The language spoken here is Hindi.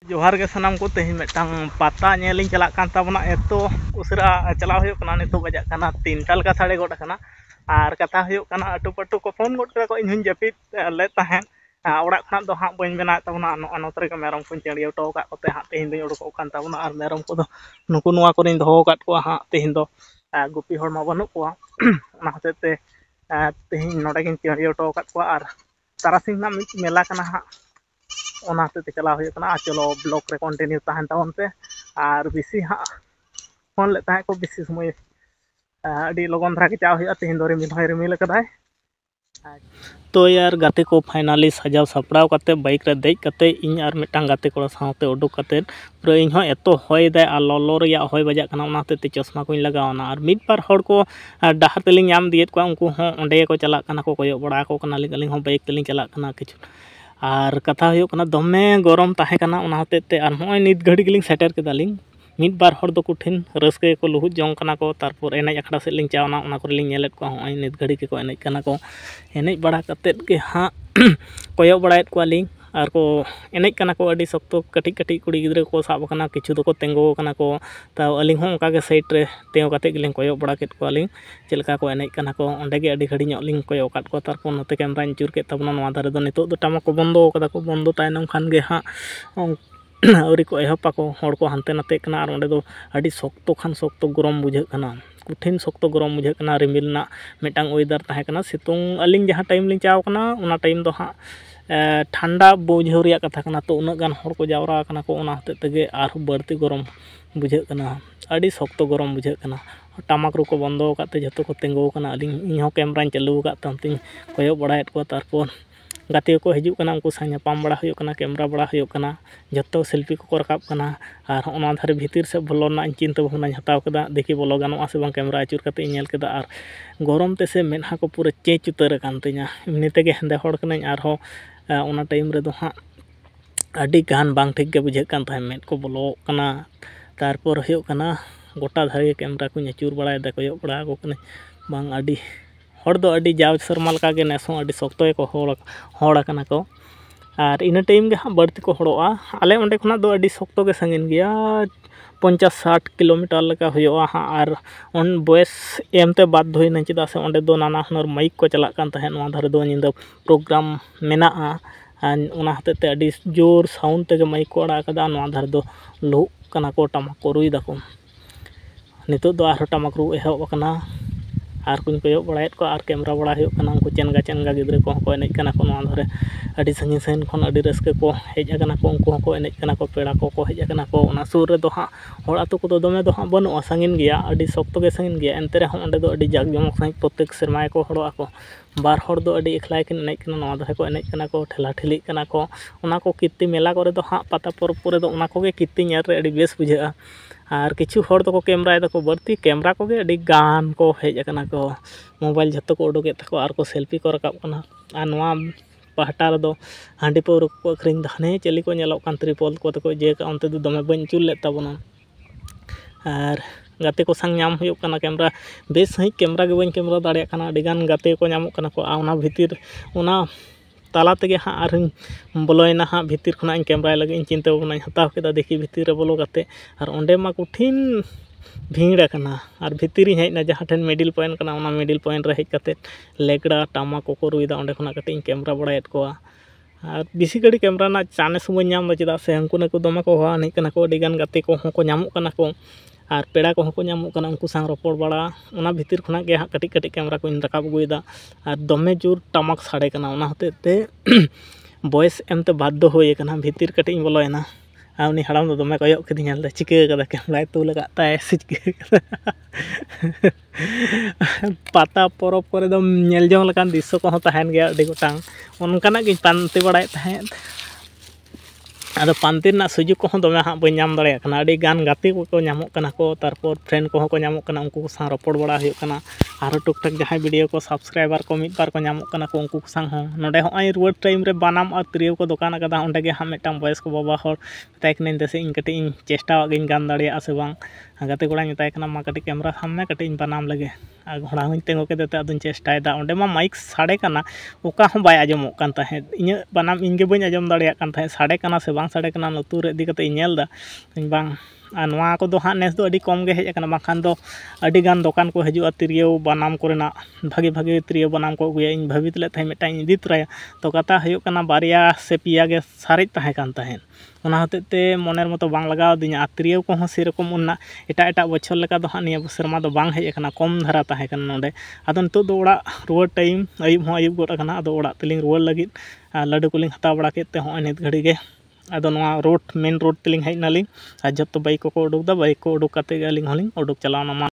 जोहार के सनाम को तेज मिट्टांग पाता नेलिंग चला कान ताबना एतो उसरा चला हुयो कना नितो बजा कना 3टा लका साड़े गोट कना आर कथा हुयो कना अटु पटु को फोन गोट करा को इन जपित ले ताहेन ओड़ा खना दो हां बइन बेना ताबना अनोतरे के मेरम कुन चेड़ियो टो का कोते हां तेहिन दो उडको कान ताबना आर मेरम को दो नुकु नुवा को रिन दो काट को हां तेहिन दो गुपी हर मा बनु को ओना हतेते तेहिन नोडे किन चेड़ियो टो काट को आर तारासिंग ना मिट मेला कना हां ओना ते चला हुयो कना चलो ब्लॉग रे कंटिन्यू ताहन तावन पे आर बिसी हां फोन ले ताहे को बिसी समय अडी लगन धरा के चाव हुयो तेहिन दो रिमिल कदाय तो यार गाते को फाइनली सजाव सपड़ाव काते बाइक रे देज काते इन आर मिटांग गाते को साथे उडुक काते पुरा इन हो एतो होय दाय आ ललो रिया होय बजा कना ओना ते चश्मा को लगावना आर मिड बार हड़ को डाहर तेलिंग नाम दियत को उनको हो ओंडे को चला कना को कोयो बड़ा को कना लिंग हो बाइक तेलिंग चला कना किछु आर कथा हुयो कना दमे गरम ताहे कना ओना हतेते आर होय नित घड़ी गिलिंग सेटर केदालिंग मिड बार हड़ दो कुठिन रस्के को लुहुत जंग कना को तारपर एनेज अखड़ा से लिंग चावना ओना को लिंग नेलेत को होय नित घड़ी के को एनेज कना को एनेज बड़ा कतेत के हां कोयो बड़ायत को लिंग आर को एनेज कना को अडी सख्तो कटी कटी कुड़ी गिद्रे को साब कना किछु दो को तेंगो कना को ताव अलिंग हो ओका के साइड रे तेव काते गिलिंग कोयो बड़ा केत को लिंग चेलका को एनेज कना को ओंडे गे अडी घड़ी ᱧᱚᱜ लिंग कोयो काट को तारपर नते कैमरा चूर के तबना नवा धारे दो नितो दो टामा को बंदो कदा को बंदो तायनम खान गे हां औरी को एहपा को हड़ को हानते नाते कना आर ओंडे दो अडी सख्तो खान सख्तो गरम बुझे कना कुठिन सख्तो गरम बुझे कना रिमिल ना मिटांग वेदर ताहे कना सितुंग अलिंग जहां टाइम लिंग चाव कना ओना टाइम दो हां ठंडा बुझाव रिया कथा कना तो उना गान हड़ को जावरा कना को ओना हते तेगे आर बड़ती गरम बुझे कना अडी सख्तो गरम बुझे कना टामक रू को बंदो काते जतो को तेंगो कना अलिंग इन हो कैमरा चालू का तंतिंग कोयो बड़ायत को तारपर गाते को हिजुक कना उनको सा नापाम बड़ा हुयो कना कैमरा बड़ा हुयो कना जतो सेल्फी को रकाब कना आर ओना धारे भीतर से बोलना चिंता भावना हताव कदा देखि बोलो गानो से बांग कैमरा आचुर कते नेल कदा आर गरम ते से मेनहा को पूरा चेंज उतर कान तिया एमनी तेगे हंदे हड़ कना आर हो ओना टाइम रे दो हां अडी गान बांग ठीक के बुझे कान थाय मेट को बोलो कना तारपर हुयो कना गोटा धारे कैमरा को आचुर बड़ा दे कोयो बड़ा को कने बांग अडी हड़ दो अडी जाव शर्माल का गे नेसो अडी सख्तो को हड़ कना को आर इन टाइम गे हां बढ़ती को हड़ोआ आले ओंडे खना दो अडी सख्तो गे संगिन गया 50-60 किलोमीटर लका हुयोआ हां आर ओन बॉयस एमते बाध्य होइना चेदा से ओंडे दो नाना हुनर माइक को चला कान तहे नवा धारे दो निंदा प्रोग्राम मेनाआ ओना हतेते अडी जोर साउंड तेगे माइक को अड़ा कदा नवा धारे दो लुक कना को टमाक को रुई दाको नितो दो आर टमाक रू एहब कना आर कुन कोयो बड़ायत को आर कैमरा बड़ा हुयो कना उनको चेनगा गिद्रे को एनेज कना को नवा धारे अडी संगी सैन खन अडी रस्के को हेज कना को उनको को एनेज कना को पेड़ा को हेज कना को ओना सुर रे दो हां हड़ आतु को दो में दो हां बनुआ संगिन गया अडी सख्तो गे संगिन गया एंते रे ओंडे दो अडी जाग जमक सही प्रत्येक शर्मा को हड़ोआ को बार हड़ दो अडी एकला किन एनेज कना नवा धारे को एनेज कना को ठेला ठेली कना को ओना को कीर्ति मेला करे दो हां पाता परब पुरे दो ओना को गे कीर्ति नेर रे अडी बेस बुझा आर किछु हड़ दो को कैमरा दो को बढ़ती कैमरा को गे अडी गान को हेज कना को मोबाइल जतो को उडुके तको आर को सेल्फी को रकाब कना आ नवा पहटा रे दो हांडी पौर को अखरिंग धाने चली को नेलो कान त्रिपल को तको जे का onte दो दमे बन चुल ले ताबना आर गाते को संग नाम हुयो कना कैमरा बेस सही कैमरा गे बन कैमरा दाड़िया कना अडी गान गाते को नामो कना को आना भीतिर ओना ताला तेगे हां आर बोलोयना हां भीतर खना कैमरा लगे चिंता भावना हताव केदा देखी भीतर रे बोलो गाते आर ओंडे मा कुठिन भीड़ कना आर भीतर हेजना जहाँ ठेन मिडिल पॉइंट कना ओना मिडिल पॉइंट रे हेज कते लेगड़ा टामा को रुईदा ओंडे खना कटे कैमरा बड़ायत को आर बिसी गड़ी कैमरा ना चाने समय नाम चेदा से हमको ने को दमा को हवा नहीं कना को अडी गान गाते को हो को नामो कना को आर पेड़ा को हो नामो कना उनको संग रपड़ बड़ा ओना भीतर खना गे हां कटी कटी कैमरा को रकाब गुइदा आर दमे जोर टमक साड़े कना ओना हतेते बॉयस एमते बाध्य होय कना भीतर कटी बोलोयना आ उनी हड़ाम दो दमे कयो किदिन हल चिके कदा कैमरा तो लगा ताय चिके पाता परब करे दम नेल जंग लकान दृश्य को तहन गया अडी गोटांग ओनकाना गे पानते बड़ाय तहन आदो पानते ना सुजुग को दमे हां बन नाम दाड़े कना अडी गान गाते को नामो कना को तारपर फ्रेंड को नामो कना उनको सा रपड़ बड़ा हुयो कना आरो टुक टक जहां वीडियो को सब्सक्राइबर को मिट बार को नामो कना को उनको संग हो नोडे होय रुवार टाइम रे बानाम और त्रियो को दुकान कदा ओंडे गे हां मेटाम बॉयस को बाबा हर ताय कने देसे इन कटे इन चेष्टा गिन गान दाड़िया से बांग गाते कोड़ा निताय कना मा कटे कैमरा सामने कटे इन बानाम लगे आ घोड़ा हुं तेंगो के देते अदुन चेष्टाय दा ओंडे मा माइक साड़े कना ओका हो बाय आजमो कान ताहे इन बानाम इन गे बन आजम दाड़िया कान ताहे साड़े कना से बांग bang sade kana lutur re idi kate nyel da bang नवा को दो हाँ नेस दो अड़ी कम गे हेज अकना बाखान दो अड़ी गान दुकान को हजूआ तिरियो बनाम कोरेना भागे भागे तिरियो बनाम को अगुया इन भावित ले तहे मिटाई इदी तराया तो कथा हयो कना बारिया से पिया गे सारिज तहे कान तहेन ओना हतेते मनेर मतो बांग लगाव दिया तिरियो को हो सेरकम उन्ना एटा एटा बछर लेका दो हाँ निया बसरमा दो बांग हेज अकना कम धरा तहे कन नोडे आदो नितो दो ओड़ा रुवार टाइम अयुब हो अयुब गोड अकना आदो ओड़ा तेलिंग रुवार लगिद लड्डू कोलिंग हताव बड़ा केते हो नित घड़ी गे आदो नवा road main road Teling hedge नालिंग आ जत्तो बाइक को उडुक दा बाइक को उडुक काते गे अलिंग होलिंग उडुक चलावना।